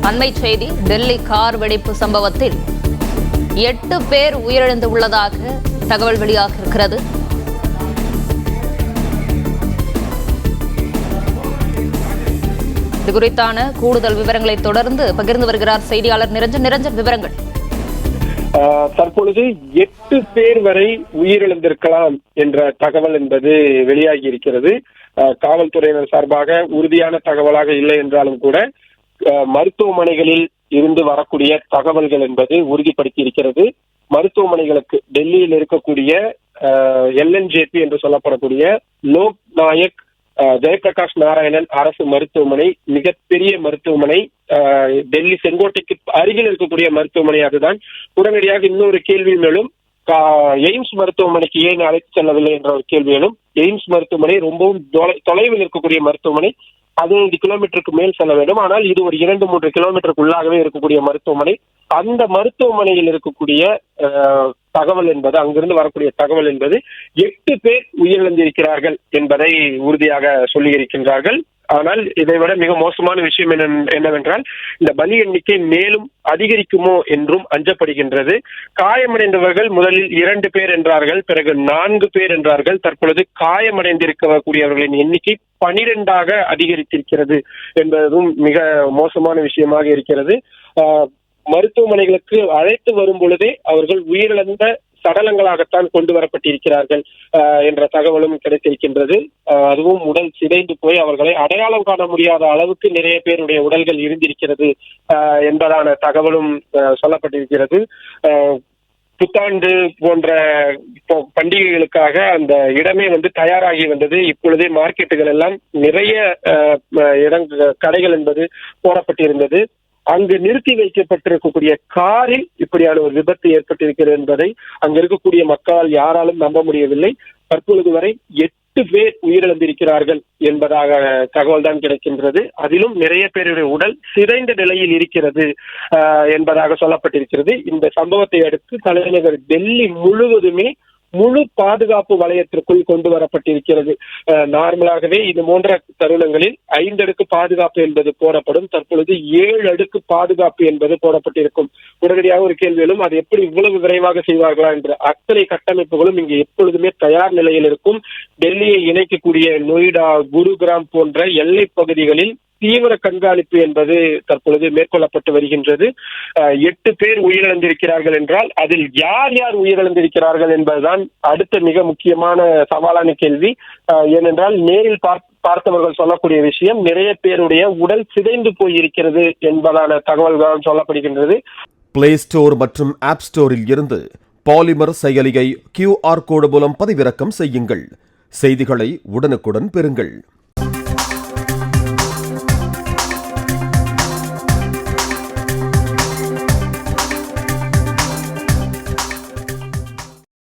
அண்மை செய்தி, டெல்லி கார் வெடிப்பு சம்பவத்தில் 8 பேர் உயிரிழந்துள்ளதாக தகவல் வெளியாக இருக்கிறது. இது குறித்தான கூடுதல் விவரங்களை தொடர்ந்து பகிர்ந்து வருகிறார் செய்தியாளர் நிரஞ்சன். விவரங்கள். தற்பொழுது 8 பேர் வரை உயிரிழந்திருக்கலாம் என்ற தகவல் என்பது வெளியாகி இருக்கிறது. காவல்துறையினர் சார்பாக உறுதியான தகவலாக இல்லை என்றாலும் கூட மருத்துவமனைகளில் இருந்து வரக்கூடிய தகவல்கள் என்பது உறுதிப்படுத்தி இருக்கிறது. மருத்துவமனைகளுக்கு டெல்லியில் இருக்கக்கூடிய LNJP என்று சொல்லப்படக்கூடிய லோக் நாயக் ஜெயபிரகாஷ் நாராயணன் அரசு மருத்துவமனை மிகப்பெரிய மருத்துவமனை, டெல்லி செங்கோட்டைக்கு அருகில் இருக்கக்கூடிய மருத்துவமனை. அதுதான் உடனடியாக இன்னொரு கேள்வி மேலும் எய்ம்ஸ் மருத்துவமனைக்கு ஏன் அழைத்து செல்லவில்லை என்ற ஒரு கேள்வி மேலும். எய்ம்ஸ் மருத்துவமனை ரொம்பவும் தொலைவில் இருக்கக்கூடிய மருத்துவமனை, 15 கிலோமீட்டருக்கு மேல் செல்ல வேண்டும். ஆனால் இது ஒரு 2-3 கிலோமீட்டருக்குள்ளாகவே இருக்கக்கூடிய மருத்துவமனை. அந்த மருத்துவமனையில் இருக்கக்கூடிய தகவல் என்பது, அங்கிருந்து வரக்கூடிய தகவல் என்பது 8 பேர் உயிரிழந்திருக்கிறார்கள் என்பதை உறுதியாக சொல்லி இருக்கின்றார்கள். ஆனால் இதைவிட மிக மோசமான விஷயம் என்னவென்றால், இந்த பலி எண்ணிக்கை மேலும் அதிகரிக்குமோ என்றும் அஞ்சப்படுகின்றது. காயமடைந்தவர்கள் முதலில் 2 பேர் என்றார்கள், பிறகு 4 பேர் என்றார்கள். தற்பொழுது காயமடைந்திருக்கக்கூடியவர்களின் எண்ணிக்கை 12ஆக அதிகரித்திருக்கிறது என்பதும் மிக மோசமான விஷயமாக இருக்கிறது. மருத்துவமனைகளுக்கு அழைத்து வரும் பொழுதே அவர்கள் உயிரிழந்த சடலங்களாகத்தான் கொண்டு வரப்பட்டிருக்கிறார்கள் என்ற தகவலும் கிடைத்திருக்கின்றது. அதுவும் உடல் சிதைந்து போய் அவர்களை அடையாளம் காண முடியாத அளவுக்கு நிறைய பேருடைய உடல்கள் இருந்திருக்கிறது என்பதான தகவலும் சொல்லப்பட்டிருக்கிறது. புத்தாண்டு போன்ற பண்டிகைகளுக்காக அந்த இடமே தயாராகி வந்தது. இப்பொழுதே மார்க்கெட்டுகள் எல்லாம் நிறைய கடைகள் என்பது போடப்பட்டிருந்தது. அங்கு நிறுத்தி வைக்கப்பட்டிருக்கக்கூடிய காரில் இப்படியான ஒரு விபத்து ஏற்பட்டிருக்கிறது என்பதை அங்க இருக்கக்கூடிய மக்களால் யாராலும் நம்ப முடியவில்லை. தற்பொழுது வரை 8 பேர் உயிரிழந்திருக்கிறார்கள் என்பதாக தகவல் தான் கிடைக்கின்றது. அதிலும் நிறைய பேருடைய உடல் சிதைந்த நிலையில் இருக்கிறது என்பதாக சொல்லப்பட்டிருக்கிறது. இந்த சம்பவத்தை அடுத்து தலைநகர் டெல்லி முழுவதுமே முழு பாதுகாப்பு வலயத்திற்குள் கொண்டு வரப்பட்டிருக்கிறது. நார்மலாகவே இது போன்ற தருணங்களில் 5 அடுக்கு பாதுகாப்பு என்பது போடப்படும். தற்பொழுது 7 அடுக்கு பாதுகாப்பு என்பது போடப்பட்டிருக்கும். உடனடியாக ஒரு கேள்வியிலும் அது எப்படி இவ்வளவு விரைவாக செய்வார்களா என்ற அத்தனை கட்டமைப்புகளும் இங்கு எப்பொழுதுமே தயார் நிலையில் இருக்கும். டெல்லியை இணைக்கக்கூடிய நொய்டா, குருகிராம் போன்ற எல்லை பகுதிகளில் தீவிர கண்காணிப்பு என்பது தற்பொழுது மேற்கொள்ளப்பட்டு வருகின்றது. 8 பேர் உயிரிழந்திருக்கிறார்கள் என்றால் அதில் யார் யார் உயிரிழந்திருக்கிறார்கள் என்பதுதான் அடுத்த மிக முக்கியமான சவாலான கேள்வி. ஏனென்றால் நேரில் பார்த்தவர்கள் சொல்லக்கூடிய விஷயம், நிறைய பேருடைய உடல் சிதைந்து போயிருக்கிறது என்பதான தகவல்கள் சொல்லப்படுகின்றது. பிளே ஸ்டோர் மற்றும் ஆப் ஸ்டோரில் இருந்து பாலிமர் செயலியை QR கோடு மூலம் பதிவிறக்கம் செய்யுங்கள். செய்திகளை உடனுக்குடன் பெறுங்கள்.